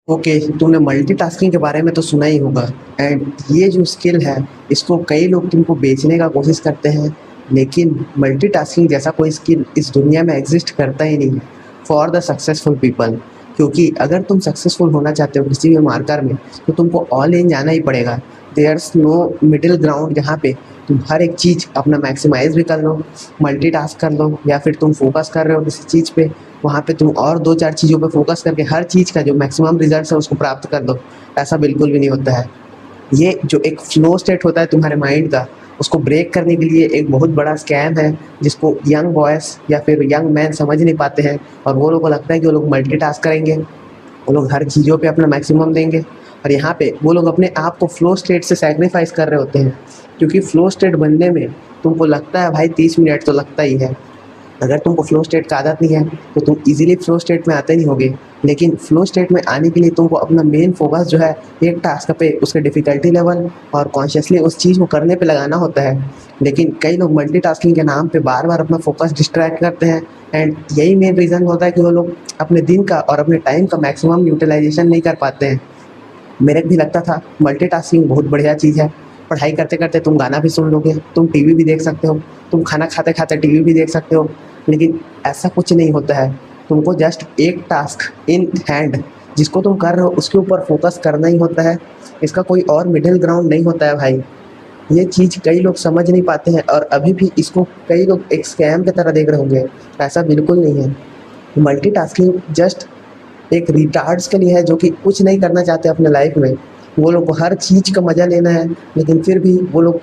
Okay, तूने multitasking के बारे में तो सुना ही होगा। एंड ये जो स्किल है, इसको कई लोग तुमको बेचने का कोशिश करते हैं, लेकिन मल्टीटास्किंग जैसा कोई स्किल इस दुनिया में एग्जिस्ट करता ही नहीं है फॉर द सक्सेसफुल पीपल। क्योंकि अगर तुम सक्सेसफुल होना चाहते हो किसी भी मार्कर में, तो तुमको ऑल इन जाना ही पड़ेगा। देयर्स नो मिडिल ग्राउंड जहाँ पे तुम हर एक चीज़ अपना मैक्सिमाइज भी कर लो, मल्टीटास्क कर लो, या फिर तुम फोकस कर रहे हो किसी चीज़ पे, वहाँ पे तुम और दो चार चीज़ों पे फोकस करके हर चीज़ का जो मैक्सिमम रिजल्ट है उसको प्राप्त कर दो। ऐसा बिल्कुल भी नहीं होता है। ये जो एक फ्लो स्टेट होता है तुम्हारे माइंड का, उसको ब्रेक करने के लिए एक बहुत बड़ा स्कैम है, जिसको यंग बॉयज़ या फिर यंग मैन समझ नहीं पाते हैं। और वो लोगों को लगता है कि वो लोग मल्टीटास्क करेंगे, वो लोग हर चीज़ों पे अपना मैक्सिमम देंगे, और यहाँ पे वो लोग अपने आप को फ्लो स्टेट से सैक्रिफाइस कर रहे होते हैं। क्योंकि फ्लो स्टेट बनने में तुमको लगता है भाई 30 मिनट तो लगता ही है। अगर तुमको फ्लो स्टेट का आदत नहीं है तो तुम इजीली फ्लो स्टेट में आते नहीं होगे। लेकिन फ्लो स्टेट में आने के लिए तुमको अपना मेन फोकस जो है एक टास्क पे, उसके डिफ़िकल्टी लेवल और कॉन्शियसली उस चीज़ को करने पे लगाना होता है। लेकिन कई लोग मल्टीटास्किंग के नाम पे बार बार अपना फोकस डिस्ट्रैक्ट करते हैं। एंड यही मेन रीज़न होता है कि वो लोग अपने दिन का और अपने टाइम का मैक्सिमम यूटिलाइजेशन नहीं कर पाते हैं। मेरे को भी लगता था मल्टीटास्किंग बहुत बढ़िया चीज़ है। पढ़ाई करते करते तुम गाना भी सुन लोगे, तुम टीवी भी देख सकते हो, तुम खाना खाते खाते टीवी भी देख सकते हो। लेकिन ऐसा कुछ नहीं होता है। तुमको जस्ट एक टास्क इन हैंड जिसको तुम कर रहे हो उसके ऊपर फोकस करना ही होता है। इसका कोई और मिडिल ग्राउंड नहीं होता है भाई। ये चीज़ कई लोग समझ नहीं पाते हैं, और अभी भी इसको कई लोग एक स्कैम की तरह देख रहे होंगे। ऐसा बिल्कुल नहीं है। मल्टीटास्किंग जस्ट एक रिटार्ड्स के लिए है जो कि कुछ नहीं करना चाहते अपने लाइफ में। वो लोग को हर चीज़ का मज़ा लेना है, लेकिन फिर भी वो लोग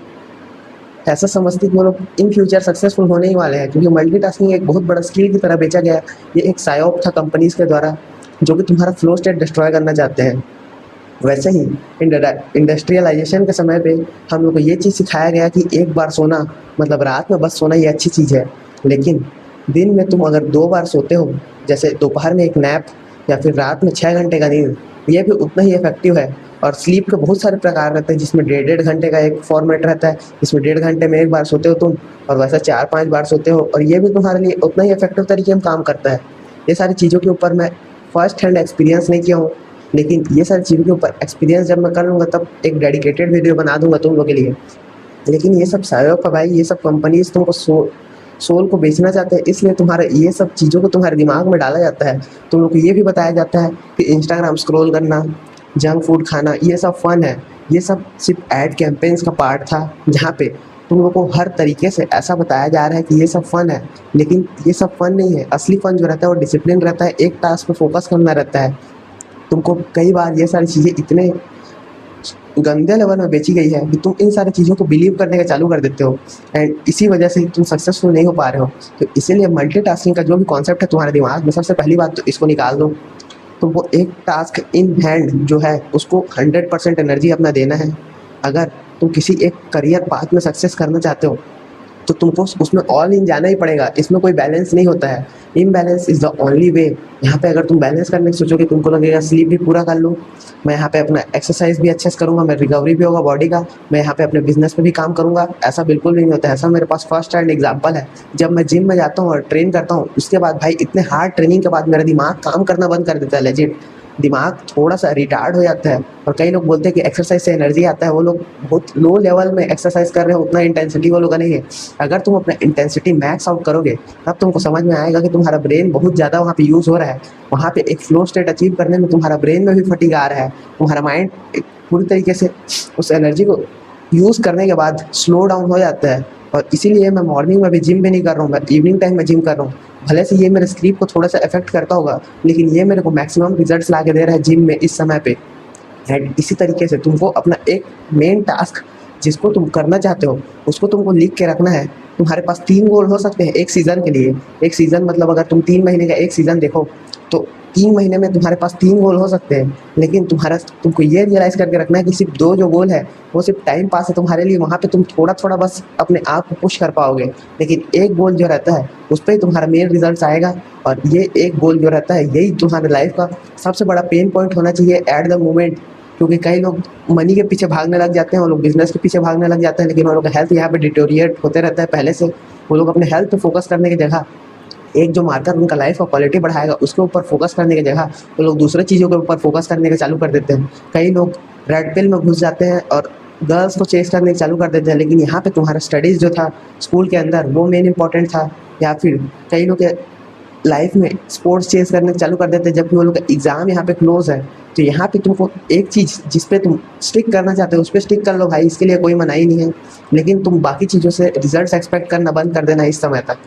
ऐसा समझते हैं कि वो लोग इन फ्यूचर सक्सेसफुल होने ही वाले हैं, क्योंकि मल्टीटास्किंग एक बहुत बड़ा स्किल की तरह बेचा गया है। ये एक सायोप था कंपनीज के द्वारा, जो कि तुम्हारा फ्लो स्टेट डिस्ट्रॉय करना चाहते हैं। वैसे ही इंडस्ट्रियलाइजेशन के समय पे हम लोग को ये चीज़ सिखाया गया कि एक बार सोना, मतलब रात में बस सोना, ये अच्छी चीज़ है। लेकिन दिन में तुम अगर 2 बार सोते हो, जैसे दोपहर में एक नैप या फिर रात में 6 घंटे का नींद, ये भी उतना ही इफेक्टिव है। और स्लीप के बहुत सारे प्रकार रहते हैं, जिसमें 1.5 घंटे का एक फॉर्मेट रहता है, जिसमें 1.5 घंटे में एक बार सोते हो तुम, और वैसा 4-5 बार सोते हो, और ये भी तुम्हारे लिए उतना ही इफेक्टिव तरीके में काम करता है। ये सारी चीज़ों के ऊपर मैं फर्स्ट हैंड एक्सपीरियंस नहीं किया हूँ, लेकिन ये सारी चीज़ों के ऊपर एक्सपीरियंस जब मैं कर लूँगा तब एक डेडिकेटेड वीडियो बना दूंगा तुम लोग के लिए। लेकिन ये सब सायोप है भाई। ये सब कंपनीज तुमको सोल को बेचना चाहते हैं, इसलिए तुम्हारे ये सब चीज़ों को तुम्हारे दिमाग में डाला जाता है। तुम लोग को ये भी बताया जाता है कि इंस्टाग्राम स्क्रॉल करना, जंक फूड खाना, ये सब फन है। ये सब सिर्फ एड कैंपेन्स का पार्ट था, जहाँ पे तुम लोग को हर तरीके से ऐसा बताया जा रहा है कि ये सब फन है। लेकिन ये सब फन नहीं है। असली फन जो रहता है वो डिसिप्लिन रहता है, एक टास्क पे फोकस करना रहता है। तुमको कई बार ये सारी चीज़ें इतने गंदे लेवल में बेची गई है कि तुम इन सारी चीज़ों को बिलीव करने का चालू कर देते हो, एंड इसी वजह से तुम सक्सेसफुल नहीं हो पा रहे हो। तो इसीलिए मल्टीटास्किंग का जो भी कॉन्सेप्ट है तुम्हारे दिमाग में, सबसे पहली बात तो इसको निकाल दो। तुमको एक टास्क इन हैंड जो है उसको 100% एनर्जी अपना देना है। अगर तुम किसी एक करियर पाथ में सक्सेस करना चाहते हो, तो तुमको उसमें ऑल इन जाना ही पड़ेगा। इसमें कोई बैलेंस नहीं होता है। Imbalance is the only way. यहाँ पे अगर तुम बैलेंस करने की सोचोगे, तुमको लगेगा स्लीप भी पूरा कर लूँ, मैं यहाँ पे अपना एक्सरसाइज भी अच्छे से करूँगा, मैं रिकवरी भी होगा बॉडी का, मैं यहाँ पे अपने बिजनेस पे भी काम करूँगा। ऐसा बिल्कुल भी नहीं होता है। ऐसा मेरे पास फर्स्ट हैंड एग्जाम्पल है। जब मैं जिम में जाता हूँ और ट्रेन करता हूँ, उसके बाद भाई इतने हार्ड ट्रेनिंग के बाद मेरा दिमाग काम करना बंद कर देता है। लेजिट दिमाग थोड़ा सा रिटार्ड हो जाता है। और कई लोग बोलते हैं कि एक्सरसाइज से एनर्जी आता है। वो लोग बहुत लो लेवल में एक्सरसाइज कर रहे हो, उतना इंटेंसिटी वो लोग का नहीं है। अगर तुम अपना इंटेंसिटी मैक्स आउट करोगे, तब तुमको समझ में आएगा कि तुम्हारा ब्रेन बहुत ज़्यादा वहाँ पे यूज़ हो रहा है। वहाँ पे एक फ्लो स्टेट अचीव करने में तुम्हारा ब्रेन में भी फटीग आ रहा है। तुम्हारा माइंड पूरी तरीके से उस एनर्जी को यूज़ करने के बाद स्लो डाउन हो जाता है। और इसीलिए मैं मॉर्निंग में भी जिम भी नहीं कर रहा हूँ, मैं इवनिंग टाइम में जिम कर रहा हूँ। भले से ये मेरे स्लीप को थोड़ा सा इफेक्ट करता होगा, लेकिन ये मेरे को मैक्सिमम रिजल्ट्स ला के दे रहा है जिम में इस समय पे। एंड इसी तरीके से तुमको अपना एक मेन टास्क जिसको तुम करना चाहते हो, उसको तुमको लिख के रखना है। तुम्हारे पास 3 गोल हो सकते हैं एक सीज़न के लिए। एक सीज़न मतलब अगर तुम 3 महीने का एक सीज़न देखो, तो 3 महीने में तुम्हारे पास 3 गोल हो सकते हैं। लेकिन तुमको ये रियलाइज़ करके रखना है कि सिर्फ 2 जो गोल है वो सिर्फ टाइम पास है तुम्हारे लिए। वहाँ पे तुम थोड़ा थोड़ा बस अपने आप को पुश कर पाओगे, लेकिन एक गोल जो रहता है उस पर ही तुम्हारा मेन रिजल्ट आएगा। और ये एक गोल जो रहता है, यही तुम्हारे लाइफ का सबसे बड़ा पेन पॉइंट होना चाहिए एट द मोमेंट। क्योंकि कई लोग मनी के पीछे भागने लग जाते हैं, वो लोग बिजनेस के पीछे भागने लग जाते हैं, लेकिन वो लोग का हेल्थ यहाँ पे डिटोरिएट होते रहता है पहले से। वो लोग अपने हेल्थ पे फोकस करने की जगह एक जो मार्कर उनका लाइफ का क्वालिटी बढ़ाएगा उसके ऊपर फोकस करने की जगह वो लोग दूसरे चीज़ों के ऊपर फोकस करने का चालू कर देते हैं। कई लोग रेड पिल में घुस जाते हैं और गर्ल्स को चेस करने चालू कर देते हैं, लेकिन यहाँ पे तुम्हारा स्टडीज़ जो था स्कूल के अंदर वो मेन इंपॉर्टेंट था। या फिर कई लोग लाइफ में स्पोर्ट्स चेस करने चालू कर देते हैं जबकि वो लोग का एग्ज़ाम यहाँ पे क्लोज है। तो यहाँ पे तुमको एक चीज़ जिस पे तुम स्टिक करना चाहते हो उस पर स्टिक कर लो भाई, इसके लिए कोई मनाही नहीं है, लेकिन तुम बाकी चीज़ों से रिजल्ट्स एक्सपेक्ट करना बंद कर देना इस समय तक।